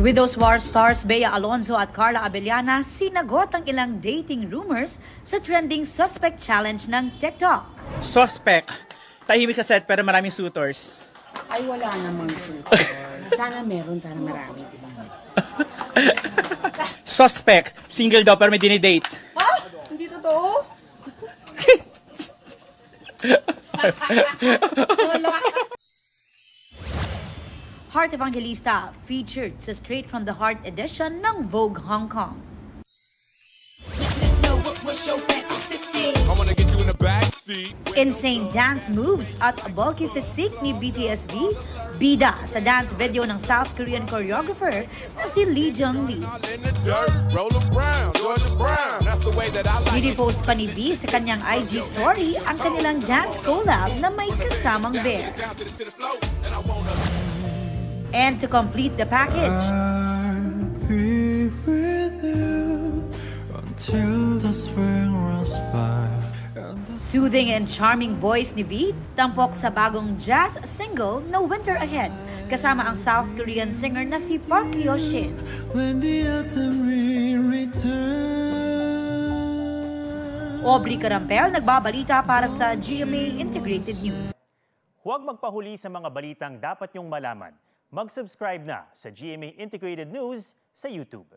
With those war stars Bea Alonzo at Carla Abellana, sinagot ang ilang dating rumors sa trending suspect challenge ng TikTok. Suspect, tahimik sa set pero maraming suitors. Ay, wala namang suitors. Sana meron, sana marami, diba? Suspect, single daw pero may dinidate. Ha? Hindi totoo? Heart Evangelista featured sa Straight from the Heart edition ng Vogue Hong Kong. Insane dance moves at bulky physique ni BTSV, bida sa dance video ng South Korean choreographer na si Lee Jung-lee. Dinipost pa ni V sa kanyang IG story ang kanilang dance collab na may kasamang bear. And to complete the package, I'll be with you until the spring runs by. soothing and charming voice ni V, tampok sa bagong jazz single na Winter Ahead, kasama ang South Korean singer na si Park Hyo-shin. When the autumn rain returns. Aubrey Carampel, nagbabalita para sa GMA Integrated News. Huwag magpahuli sa mga balitang dapat niyong malaman. Mag-subscribe na sa GMA Integrated News sa YouTube.